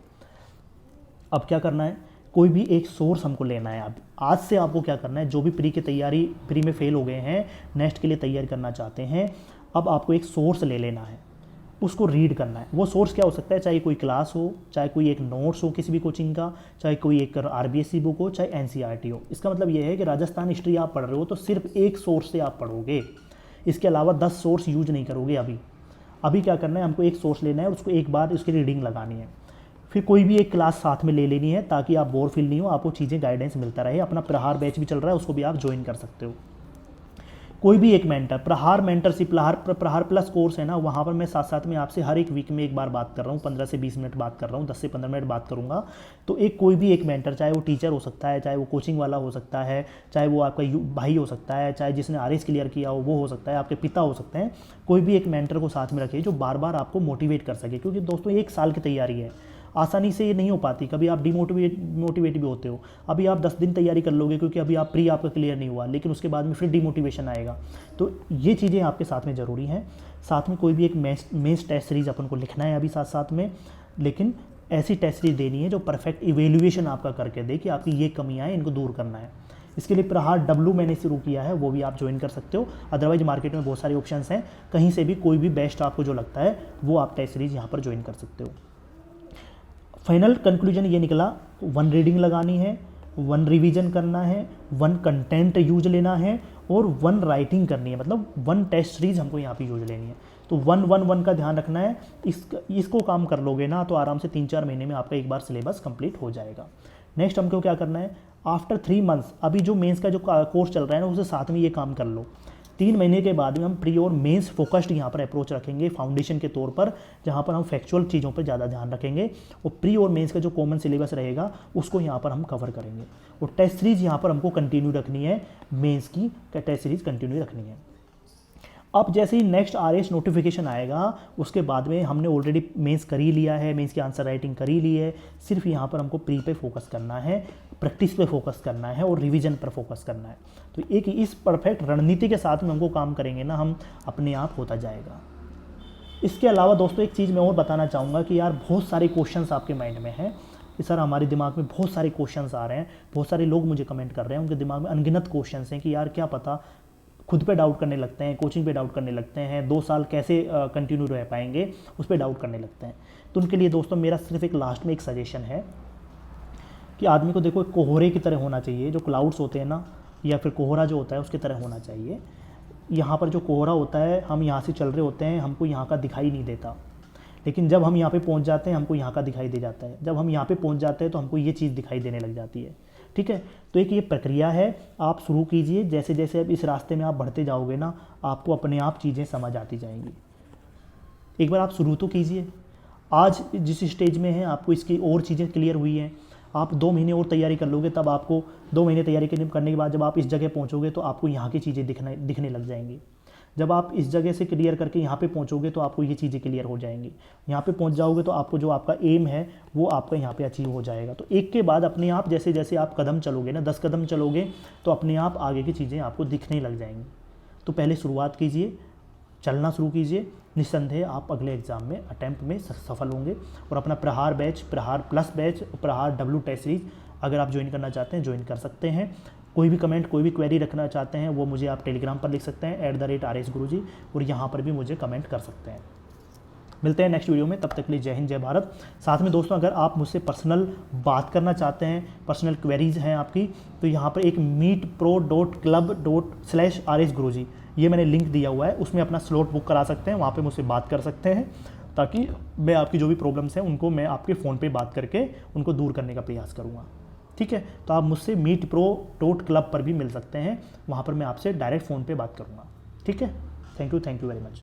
अब क्या करना है? कोई भी एक सोर्स हमको लेना है। अब आज से आपको क्या करना है? जो भी प्री की तैयारी, प्री में फेल हो गए हैं, नेक्स्ट के लिए तैयारी करना चाहते हैं, अब आपको एक सोर्स ले लेना है, उसको रीड करना है। वो सोर्स क्या हो सकता है? चाहे कोई क्लास हो, चाहे कोई एक नोट्स हो किसी भी कोचिंग का, चाहे कोई एक RBSC बुक हो, चाहे NCERT हो। इसका मतलब ये है कि राजस्थान हिस्ट्री आप पढ़ रहे हो तो सिर्फ एक सोर्स से आप पढ़ोगे, इसके अलावा 10 सोर्स यूज नहीं करोगे। अभी क्या करना है? हमको एक सोर्स लेना है, उसको एक बार उसकी रीडिंग लगानी है, फिर कोई भी एक क्लास साथ में ले लेनी है, ताकि आप बोर फील नहीं हो, आपको चीज़ें गाइडेंस मिलता रहे। अपना प्रहार बैच भी चल रहा है, उसको भी आप ज्वाइन कर सकते हो। कोई भी एक मेंटर, प्रहार मेंटरशिप, प्रहार प्लस कोर्स है ना, वहाँ पर मैं साथ साथ में आपसे हर एक वीक में एक बार बात कर रहा हूँ, 15 से 20 मिनट बात कर रहा हूँ, 10 से 15 मिनट बात करूँगा। तो एक कोई भी एक मेंटर, चाहे वो टीचर हो सकता है, चाहे वो कोचिंग वाला हो सकता है, चाहे वो आपका भाई हो सकता है, चाहे जिसने RS क्लियर किया हो वो हो सकता है, आपके पिता हो सकते हैं, कोई भी एक मेंटर को साथ में रखिए जो बार बार आपको मोटिवेट कर सके। क्योंकि दोस्तों 1 साल की तैयारी है, आसानी से ये नहीं हो पाती, कभी आप मोटिवेट भी होते हो। अभी आप 10 दिन तैयारी कर लोगे क्योंकि अभी आप प्री आपका क्लियर नहीं हुआ, लेकिन उसके बाद में फिर डिमोटिवेशन आएगा। तो ये चीज़ें आपके साथ में ज़रूरी हैं। साथ में कोई भी एक मेंस टेस्ट सीरीज़ अपन को लिखना है अभी साथ साथ में, लेकिन ऐसी टेस्ट सीरीज देनी है जो परफेक्ट इवेल्युएशन आपका करके दे कि आपकी ये कमियाँ हैं, इनको दूर करना है। इसके लिए प्रहार W मैंने शुरू किया है, वो भी आप ज्वाइन कर सकते हो। अदरवाइज मार्केट में बहुत सारे ऑप्शंस हैं, कहीं से भी कोई भी बेस्ट आपको जो लगता है वो आप टेस्ट सीरीज यहाँ पर ज्वाइन कर सकते हो। फाइनल कंक्लूजन ये निकला, 1 रीडिंग लगानी है, 1 रिवीजन करना है, 1 कंटेंट यूज लेना है और 1 राइटिंग करनी है, मतलब 1 टेस्ट सीरीज हमको यहाँ पे यूज लेनी है। तो 1-1-1 का ध्यान रखना है। इसको काम कर लोगे ना तो आराम से 3-4 महीने में आपका एक बार सिलेबस कंप्लीट हो जाएगा। नेक्स्ट हमको क्या करना है, आफ्टर 3 मंथ्स, अभी जो मेंस का जो कोर्स चल रहा है ना उसके साथ में ये काम कर लो। 3 महीने के बाद में हम प्री और मेंस फोकस्ड यहाँ पर अप्रोच रखेंगे फाउंडेशन के तौर पर, जहाँ पर हम फैक्चुअल चीज़ों पर ज़्यादा ध्यान रखेंगे और प्री और मेंस का जो कॉमन सिलेबस रहेगा उसको यहाँ पर हम कवर करेंगे। और टेस्ट सीरीज़ यहाँ पर हमको कंटिन्यू रखनी है, मेंस की टेस्ट सीरीज़ कंटिन्यू रखनी है। अब जैसे ही नेक्स्ट RAS नोटिफिकेशन आएगा उसके बाद में हमने ऑलरेडी मेंस कर ही लिया है, मेंस की आंसर राइटिंग कर ही ली है, सिर्फ यहाँ पर हमको प्री पे फोकस करना है, प्रैक्टिस पे फोकस करना है और रिवीजन पर फोकस करना है। तो एक इस परफेक्ट रणनीति के साथ में हमको काम करेंगे ना, हम अपने आप होता जाएगा। इसके अलावा दोस्तों एक चीज़ मैं और बताना चाहूँगा कि यार बहुत सारे क्वेश्चंस आपके माइंड में हैं कि सर हमारे दिमाग में बहुत सारे क्वेश्चंस आ रहे हैं, बहुत सारे लोग मुझे कमेंट कर रहे हैं, उनके दिमाग में अनगिनत क्वेश्चंस हैं कि यार क्या पता, खुद पे डाउट करने लगते हैं, कोचिंग पे डाउट करने लगते हैं, 2 साल कैसे कंटिन्यू रह पाएंगे उस पर डाउट करने लगते हैं। तो उनके लिए दोस्तों मेरा सिर्फ एक लास्ट में एक सजेशन है कि आदमी को देखो एक कोहरे की तरह होना चाहिए, जो क्लाउड्स होते हैं ना, या फिर कोहरा जो होता है उसकी तरह होना चाहिए। यहाँ पर जो कोहरा होता है, हम यहाँ से चल रहे होते हैं, हमको यहाँ का दिखाई नहीं देता, लेकिन जब हम यहाँ पे पहुँच जाते हैं हमको यहाँ का दिखाई दे जाता है। जब हम यहाँ पे पहुँच जाते हैं तो हमको ये चीज़ दिखाई देने लग जाती है। ठीक है, तो एक ये प्रक्रिया है, आप शुरू कीजिए। जैसे जैसे अब इस रास्ते में आप बढ़ते जाओगे ना, आपको अपने आप चीज़ें समझ आती जाएंगी। एक बार आप शुरू तो कीजिए। आज जिस स्टेज में हैं आपको इसकी और चीज़ें क्लियर हुई हैं, आप 2 महीने और तैयारी कर लोगे, तब आपको 2 महीने तैयारी करने के बाद जब आप इस जगह पहुँचोगे तो आपको यहाँ की चीज़ें दिखने लग जाएंगी। जब आप इस जगह से क्लियर करके यहाँ पे पहुँचोगे तो आपको ये चीज़ें क्लियर हो जाएंगी। यहाँ पे पहुँच जाओगे तो आपको जो आपका एम है वो आपका यहाँ पे अचीव हो जाएगा। तो एक के बाद अपने आप जैसे जैसे आप कदम चलोगे ना, 10 कदम चलोगे तो अपने आप आगे की चीज़ें आपको दिखने लग जाएंगी। तो पहले शुरुआत कीजिए, चलना शुरू कीजिए, निस्संदेह आप अगले एग्ज़ाम में अटैम्प्ट में सफल होंगे। और अपना प्रहार बैच, प्रहार प्लस बैच, प्रहार W टेस्ट सीरीज अगर आप ज्वाइन करना चाहते हैं ज्वाइन कर सकते हैं। कोई भी कमेंट, कोई भी क्वेरी रखना चाहते हैं वो मुझे आप टेलीग्राम पर लिख सकते हैं @RS गुरुजी, और यहाँ पर भी मुझे कमेंट कर सकते हैं। मिलते हैं नेक्स्ट वीडियो में, तब तक के लिए जय हिंद जय भारत। साथ में दोस्तों अगर आप मुझसे पर्सनल बात करना चाहते हैं, पर्सनल क्वेरीज हैं आपकी, तो यहाँ पर एक meetpro.club/RS गुरुजी ये मैंने लिंक दिया हुआ है, उसमें अपना स्लॉट बुक करा सकते हैं, वहाँ पे मुझसे बात कर सकते हैं, ताकि मैं आपकी जो भी प्रॉब्लम्स हैं उनको मैं आपके फ़ोन पे बात करके उनको दूर करने का प्रयास करूँगा। ठीक है, तो आप मुझसे meetpro.club पर भी मिल सकते हैं, वहाँ पर मैं आपसे डायरेक्ट फ़ोन पे बात करूँगा। ठीक है, थैंक यू वेरी मच।